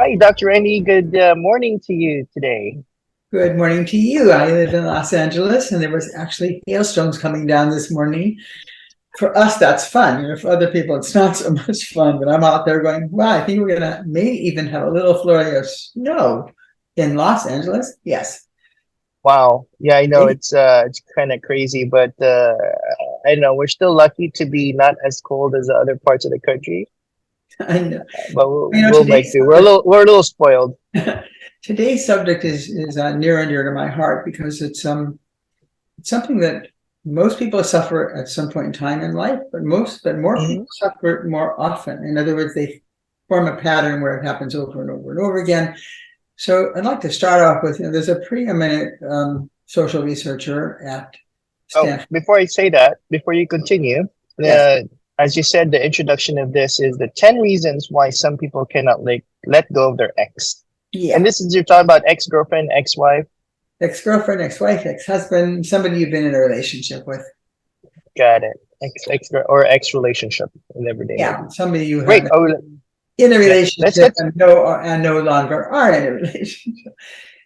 Hi, Dr. Randi. Good morning to you today. Good morning to you. I live in Los Angeles, and there was actually hailstones coming down this morning. For us, that's fun. For other people, it's not so much fun. But I'm out there going, "Wow, I think we're gonna maybe even have a little flurry of snow in Los Angeles." Yes, Wow. Yeah, I know maybe. it's kind of crazy, but I know we're still lucky to be not as cold as the other parts of the country, I know. but we'll, You know, we'll make do. We're a little spoiled. today's subject is near and dear to my heart because it's something that most people suffer at some point in time in life, but more people Hmm. suffer it more often. In other words, they form a pattern where it happens over and over and over again. So I'd like to start off with, there's a preeminent social researcher at Oh, Stanford. before I say that, before you continue, Yes. uh, as you said, the introduction of this is the 10 reasons why some people cannot let go of their ex. And Yeah. this is you're talking about ex-girlfriend, ex-wife. Ex-girlfriend, ex-wife, ex-husband, somebody you've been in a relationship with. Got it. Ex relationship in everyday life. Yeah. Somebody you have Great. been Oh, in a yeah. Let's relationship get and no longer are in a relationship.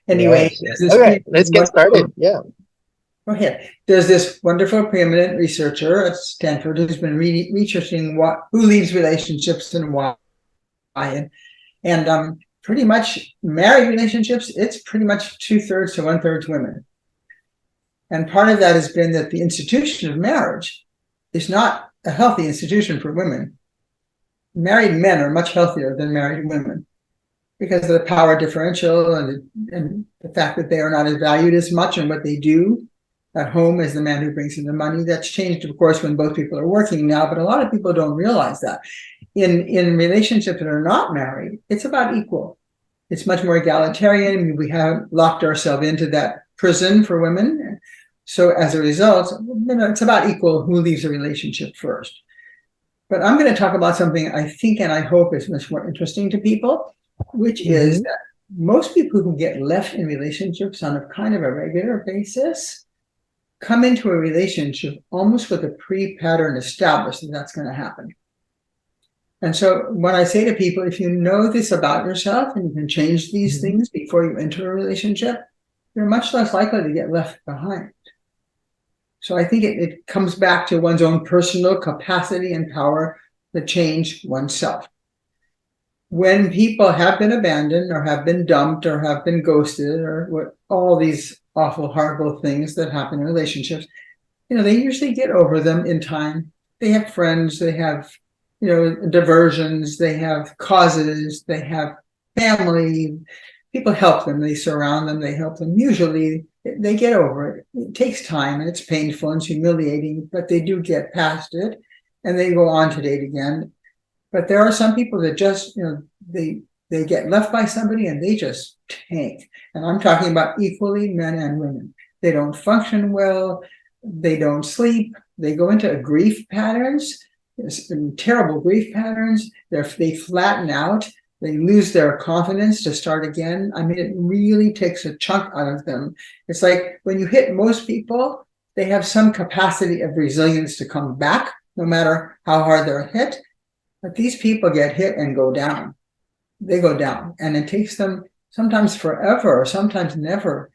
Anyway, Yes, yes. there's All this right, let's get wonderful. started. Yeah. Go ahead. There's this wonderful preeminent researcher at Stanford who's been researching who leaves relationships and why. And pretty much married relationships, it's pretty much 2/3 to 1/3 women. And part of that has been that the institution of marriage is not a healthy institution for women. Married men are much healthier than married women because of the power differential and the fact that they are not as valued as much in what they do at home as the man who brings in the money. That's changed, of course, when both people are working now, but a lot of people don't realize that. In relationships that are not married, it's about equal. It's much more egalitarian. We have locked ourselves into that prison for women. So as a result, it's about equal who leaves a relationship first. But I'm going to talk about something I think and I hope is much more interesting to people, which is Hmm. that most people who get left in relationships on a kind of a regular basis come into a relationship almost with a pre-pattern established that that's going to happen. And so when I say to people, if you know this about yourself and you can change these Hmm. things before you enter a relationship, you're much less likely to get left behind. So I think it comes back to one's own personal capacity and power to change oneself. When people have been abandoned or have been dumped or have been ghosted or what all these awful, horrible things that happen in relationships, they usually get over them in time. They have friends, they have, diversions, they have causes, they have family. People help them, they surround them, they help them. Usually they get over it. It takes time and it's painful and it's humiliating, but they do get past it and they go on to date again. But there are some people that just, they get left by somebody and they just tank. And I'm talking about equally men and women. They don't function well. They don't sleep. They go into grief patterns, terrible grief patterns. They flatten out. They lose their confidence to start again. I mean, it really takes a chunk out of them. It's like when you hit most people, they have some capacity of resilience to come back, no matter how hard they're hit. But these people get hit and go down. They go down. And it takes them sometimes forever or sometimes never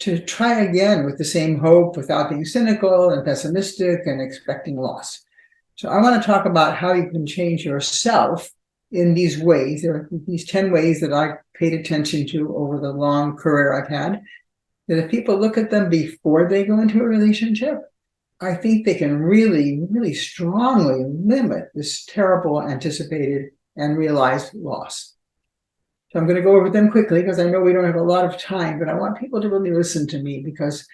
to try again with the same hope without being cynical and pessimistic and expecting loss. So I want to talk about how you can change yourself in these ways. There are these 10 ways that I paid attention to over the long career I've had, that if people look at them before they go into a relationship, I think they can really, really strongly limit this terrible anticipated and realized loss. So I'm going to go over them quickly because I know we don't have a lot of time, but I want people to really listen to me because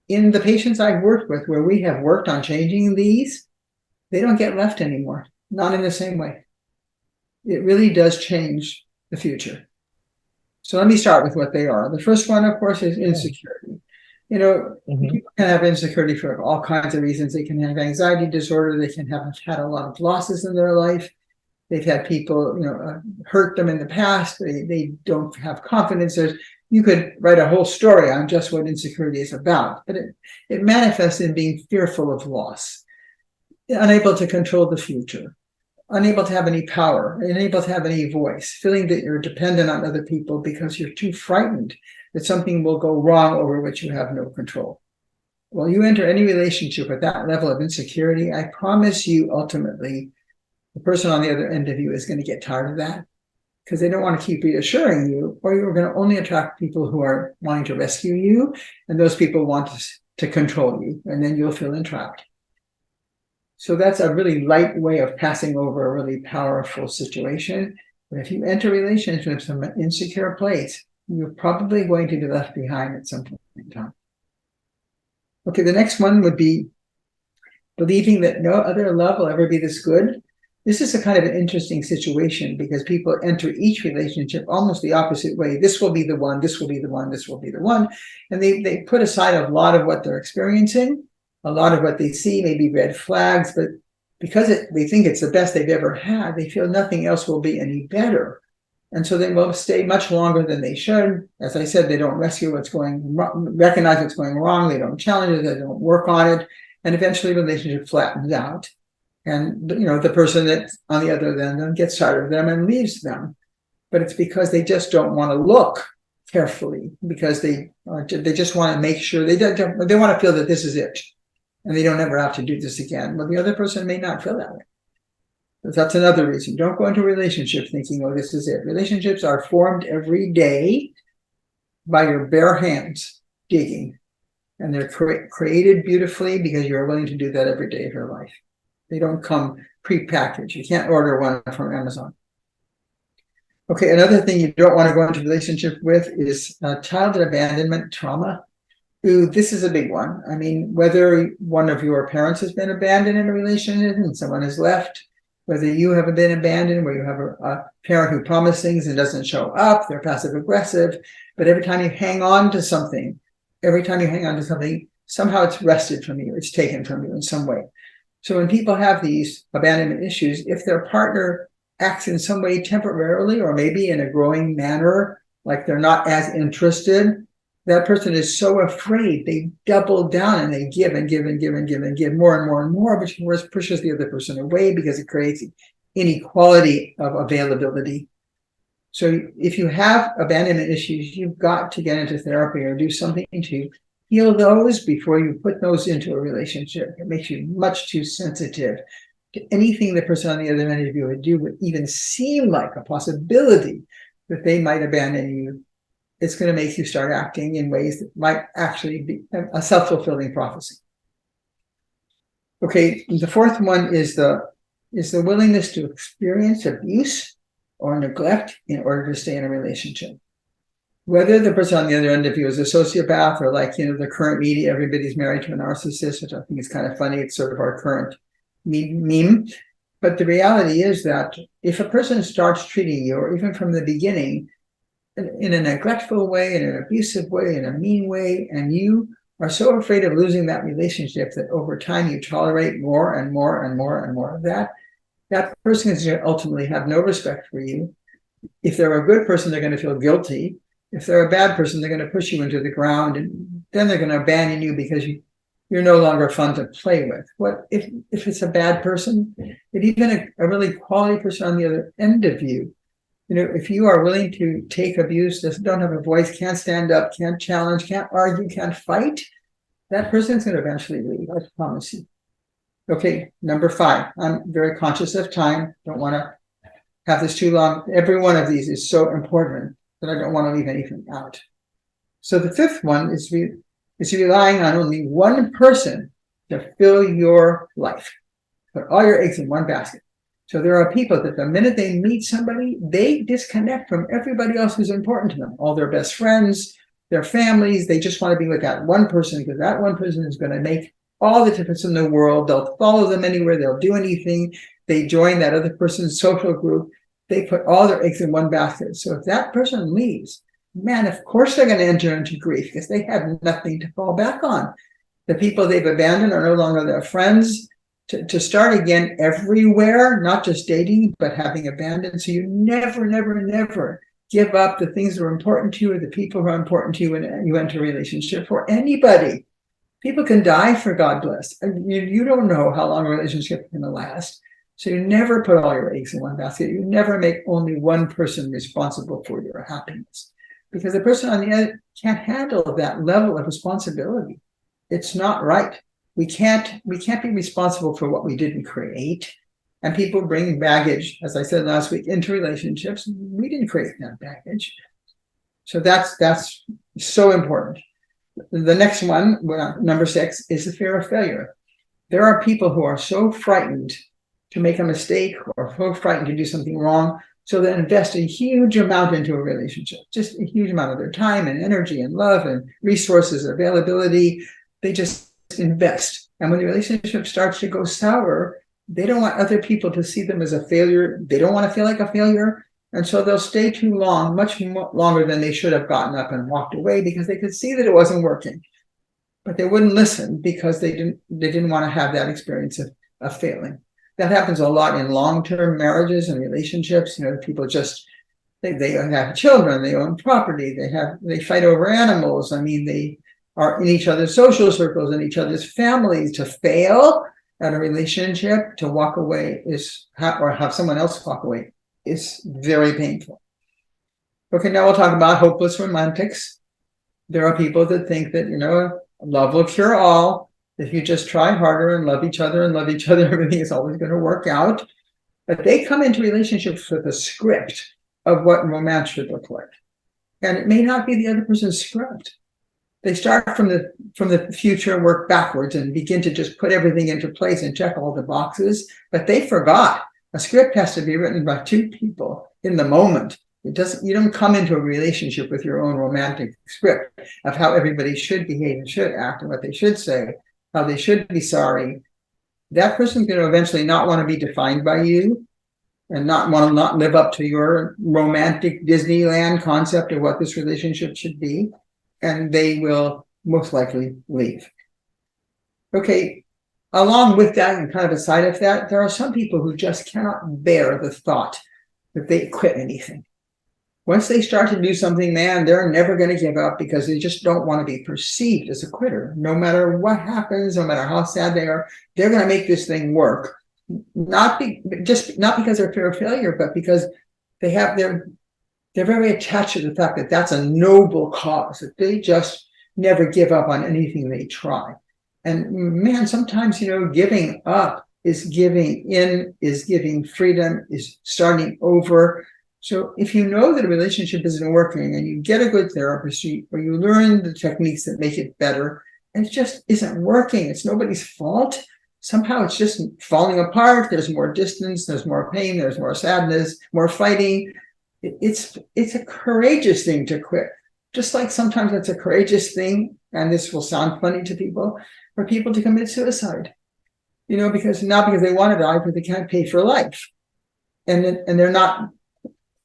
in the patients I've worked with where we have worked on changing these, they don't get left anymore, not in the same way. It really does change the future. So let me start with what they are. The first one, of course, is Yeah. insecurity. Hmm. People can have insecurity for all kinds of reasons. They can have anxiety disorder. They can have had a lot of losses in their life. They've had people, hurt them in the past. They don't have confidence. You could write a whole story on just what insecurity is about, but it manifests in being fearful of loss, unable to control the future, unable to have any power, unable to have any voice, feeling that you're dependent on other people because you're too frightened that something will go wrong over which you have no control. Well, you enter any relationship with that level of insecurity, I promise you ultimately, the person on the other end of you is going to get tired of that because they don't want to keep reassuring you, or you're going to only attract people who are wanting to rescue you, and those people want to control you, and then you'll feel entrapped. So that's a really light way of passing over a really powerful situation. But if you enter relationships from an insecure place, you're probably going to be left behind at some point in time. Okay, the next one would be believing that no other love will ever be this good. This is a kind of an interesting situation because people enter each relationship almost the opposite way. This will be the one, this will be the one, this will be the one. And they put aside a lot of what they're experiencing, a lot of what they see, maybe red flags, but because they think it's the best they've ever had, they feel nothing else will be any better. And so they will stay much longer than they should. As I said, they don't rescue what's going wrong, recognize what's going wrong, they don't challenge it, they don't work on it, and eventually the relationship flattens out. And the person that's on the other end gets tired of them and leaves them. But it's because they just don't want to look carefully, because they just want to make sure they want to feel that this is it, and they don't ever have to do this again. But the other person may not feel that way. But that's another reason. Don't go into a relationship thinking, oh, this is it. Relationships are formed every day by your bare hands digging, and they're created beautifully because you're willing to do that every day of your life. They don't come pre-packaged. You can't order one from Amazon. Okay, another thing you don't want to go into a relationship with is childhood abandonment trauma. Ooh, this is a big one. I mean, whether one of your parents has been abandoned in a relationship and someone has left, whether you have been abandoned, where you have a parent who promised things and doesn't show up, they're passive aggressive, but every time you hang on to something, somehow it's wrested from you, it's taken from you in some way. So when people have these abandonment issues, if their partner acts in some way temporarily, or maybe in a growing manner, like they're not as interested, that person is so afraid they double down and they give and give and give and give and give more and more and more, which pushes the other person away because it creates inequality of availability. So if you have abandonment issues, you've got to get into therapy or do something to heal those before you put those into a relationship. It makes you much too sensitive to anything the person on the other end of you would do, would even seem like a possibility that they might abandon you. It's going to make you start acting in ways that might actually be a self-fulfilling prophecy. Okay, the fourth one is the willingness to experience abuse or neglect in order to stay in a relationship. Whether the person on the other end of you is a sociopath or like, the current media, everybody's married to a narcissist, which I think is kind of funny. It's sort of our current meme. But the reality is that if a person starts treating you, or even from the beginning, in a neglectful way, in an abusive way, in a mean way, and you are so afraid of losing that relationship that over time you tolerate more and more and more and more of that, that person is going to ultimately have no respect for you. If they're a good person, they're going to feel guilty. If they're a bad person, they're going to push you into the ground, and then they're going to abandon you because you're no longer fun to play with. What if it's a bad person? If even a really quality person on the other end of you, if you are willing to take abuse, just don't have a voice, can't stand up, can't challenge, can't argue, can't fight, that person's going to eventually leave. I promise you. Okay, number 5. I'm very conscious of time. Don't want to have this too long. Every one of these is so important that I don't want to leave anything out. So the 5th one is relying on only one person to fill your life. Put all your eggs in one basket. So there are people that the minute they meet somebody, they disconnect from everybody else who's important to them, all their best friends, their families. They just want to be with that one person because that one person is going to make all the difference in the world. They'll follow them anywhere. They'll do anything. They join that other person's social group. They put all their eggs in one basket. So if that person leaves, man, of course they're going to enter into grief because they have nothing to fall back on. The people they've abandoned are no longer their friends. To start again everywhere, not just dating, but having abandoned. So you never, never, never give up the things that are important to you or the people who are important to you when you enter a relationship for anybody. People can die, for God bless. You don't know how long a relationship is going to last. So you never put all your eggs in one basket. You never make only one person responsible for your happiness, because the person on the other can't handle that level of responsibility. It's not right. We can't be responsible for what we didn't create. And people bring baggage, as I said last week, into relationships. We didn't create that baggage. So that's so important. The next one, number 6, is the fear of failure. There are people who are so frightened to make a mistake or so frightened to do something wrong, so they invest a huge amount into a relationship, just a huge amount of their time and energy and love and resources, availability. They just invest. And when the relationship starts to go sour, they don't want other people to see them as a failure. They don't want to feel like a failure. And so they'll stay too long, much longer than they should have gotten up and walked away, because they could see that it wasn't working. But they wouldn't listen because they didn't want to have that experience of failing. That happens a lot in long-term marriages and relationships. People just, they have children, they own property, they fight over animals. I mean, they are in each other's social circles, in each other's families. To fail at a relationship, to walk away or have someone else walk away, is very painful. Okay, now we'll talk about hopeless romantics. There are people that think that, love will cure all. If you just try harder and love each other, everything is always going to work out. But they come into relationships with a script of what romance should look like. And it may not be the other person's script. They start from the future and work backwards and begin to just put everything into place and check all the boxes. But they forgot a script has to be written by two people in the moment. You don't come into a relationship with your own romantic script of how everybody should behave and should act and what they should say, how they should be sorry. That person's going to eventually not want to be defined by you and not live up to your romantic Disneyland concept of what this relationship should be. And they will most likely leave. Okay, along with that, and kind of aside of that, there are some people who just cannot bear the thought that they quit anything. Once they start to do something, man, they're never going to give up, because they just don't want to be perceived as a quitter. No matter what happens, no matter how sad they are, they're going to make this thing work. Not because they're fear of failure, but because they're very attached to the fact that that's a noble cause, that they just never give up on anything they try. And man, sometimes, giving up is giving in, is giving freedom, is starting over. So if you know that a relationship isn't working and you get a good therapist, or you learn the techniques that make it better, and it just isn't working, it's nobody's fault. Somehow it's just falling apart. There's more distance, there's more pain, there's more sadness, more fighting. It's a courageous thing to quit. Just like sometimes it's a courageous thing, and this will sound funny to people, for people to commit suicide. Because not because they want to die, but they can't pay for life. And they're not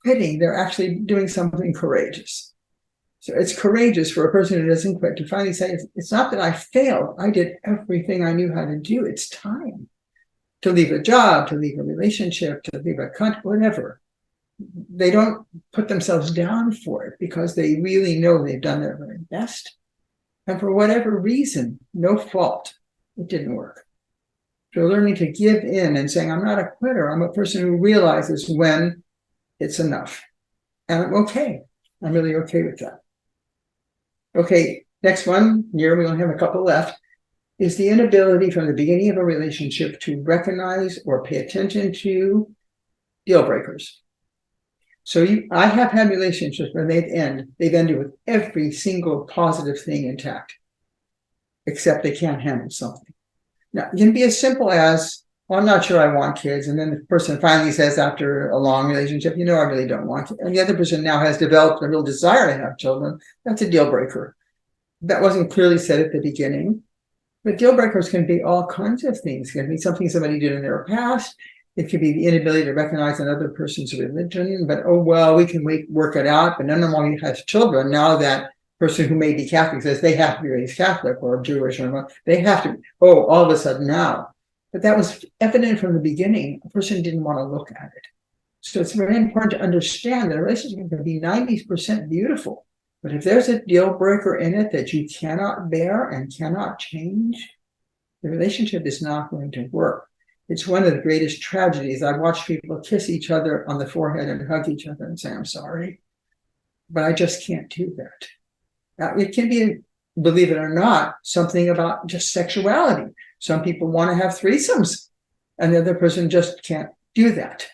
quitting, they're actually doing something courageous. So it's courageous for a person who doesn't quit to finally say, it's not that I failed, I did everything I knew how to do. It's time to leave a job, to leave a relationship, to leave a country, whatever. They don't put themselves down for it, because they really know they've done their very best. And for whatever reason, no fault, it didn't work. So learning to give in and saying, I'm not a quitter. I'm a person who realizes when it's enough. And I'm okay. I'm really okay with that. Okay, next one, here we only have a couple left, is the inability from the beginning of a relationship to recognize or pay attention to deal breakers. So I have had relationships where they've ended with every single positive thing intact, except they can't handle something. Now, it can be as simple as, well, I'm not sure I want kids. And then the person finally says, after a long relationship, I really don't want kids. And the other person now has developed a real desire to have children. That's a deal breaker. That wasn't clearly said at the beginning. But deal breakers can be all kinds of things. It can be something somebody did in their past. It could be the inability to recognize another person's religion, but, oh, well, we can work it out. But none of them has children. Now that person who may be Catholic says they have to be raised Catholic or Jewish, or they have to, all of a sudden now. But that was evident from the beginning. A person didn't want to look at it. So it's very important to understand that a relationship can be 90% beautiful. But if there's a deal breaker in it that you cannot bear and cannot change, the relationship is not going to work. It's one of the greatest tragedies. I watch people kiss each other on the forehead and hug each other and say, I'm sorry, but I just can't do that. Now, it can be, believe it or not, something about just sexuality. Some people want to have threesomes, and the other person just can't do that.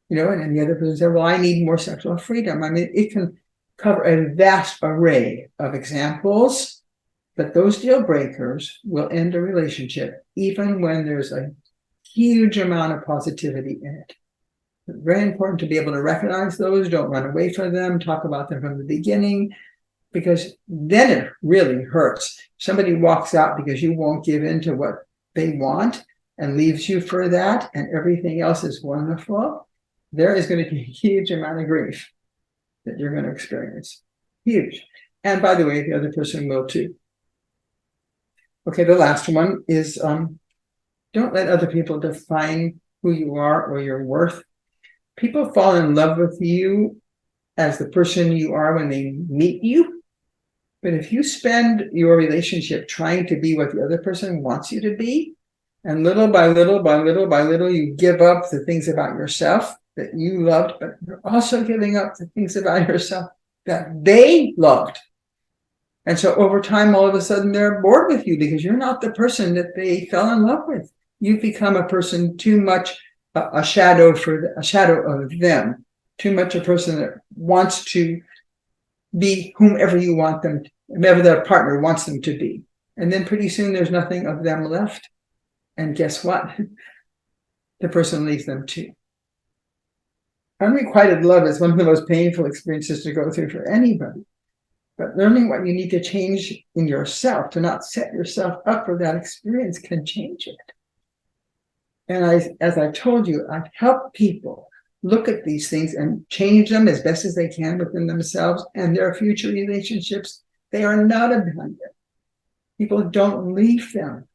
And then the other person says, well, I need more sexual freedom. I mean, it can cover a vast array of examples, but those deal breakers will end a relationship even when there's a huge amount of positivity in it. It's very important to be able to recognize those, don't run away from them, talk about them from the beginning, because then it really hurts. Somebody walks out because you won't give in to what they want and leaves you for that, and everything else is wonderful. There is going to be a huge amount of grief that you're going to experience. Huge. And by the way, the other person will too. Okay, the last one is don't let other people define who you are or your worth. People fall in love with you as the person you are when they meet you. But if you spend your relationship trying to be what the other person wants you to be, and little by little, by little by little, you give up the things about yourself that you loved, but you're also giving up the things about yourself that they loved. And so over time, all of a sudden, they're bored with you because you're not the person that they fell in love with. You've become a person too much a shadow of them, too much a person that wants to be whomever you want them, whomever their partner wants them to be. And then pretty soon there's nothing of them left. And guess what? The person leaves them too. Unrequited love is one of the most painful experiences to go through for anybody. But learning what you need to change in yourself to not set yourself up for that experience can change it. And as I told you, I've helped people look at these things and change them as best as they can within themselves and their future relationships. They are not abandoned. People don't leave them.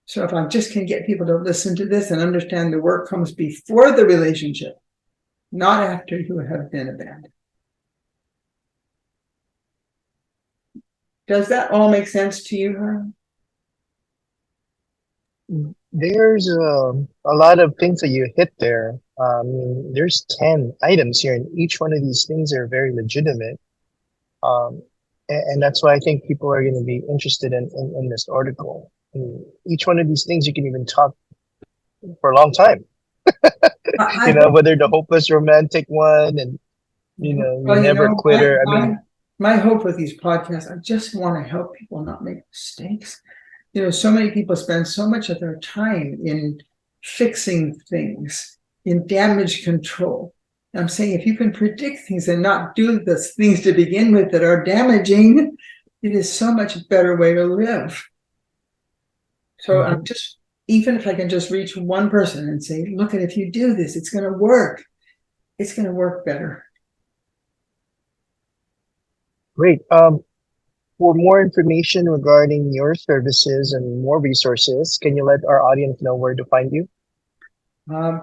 So if I just can get people to listen to this and understand the work comes before the relationship, not after you have been abandoned. Does that all make sense to you, Harlan? There's a lot of things that you hit there. There's 10 items here, and each one of these things are very legitimate. And that's why I think people are going to be interested in this article. And each one of these things you can even talk for a long time. Whether the hopeless romantic one and, never quitter. My hope with these podcasts, I just want to help people not make mistakes. So many people spend so much of their time in fixing things, in damage control. I'm saying if you can predict things and not do the things to begin with that are damaging, it is so much better way to live. So I'm just, even if I can just reach one person and say, look, if you do this, it's going to work. It's going to work better. Great. For more information regarding your services and more resources, can you let our audience know where to find you?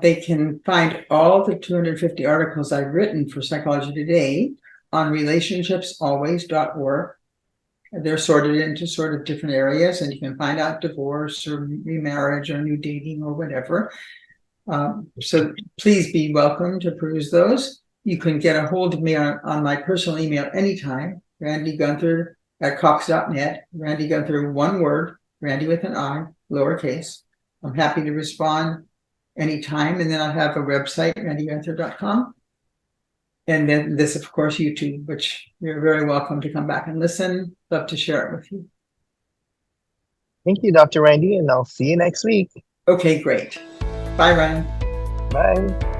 They can find all the 250 articles I've written for Psychology Today on relationshipsalways.org. They're sorted into sort of different areas, and you can find out divorce or remarriage or new dating or whatever. So please be welcome to peruse those. You can get a hold of me on my personal email anytime, Randi Gunther at cox.net, Randi Gunther, one word, Randi with an I, lowercase. I'm happy to respond anytime. And then I have a website, randigunther.com. And then this, of course, YouTube, which you're very welcome to come back and listen. Love to share it with you. Thank you, Dr. Randi, and I'll see you next week. Okay, great. Bye, Ryan. Bye.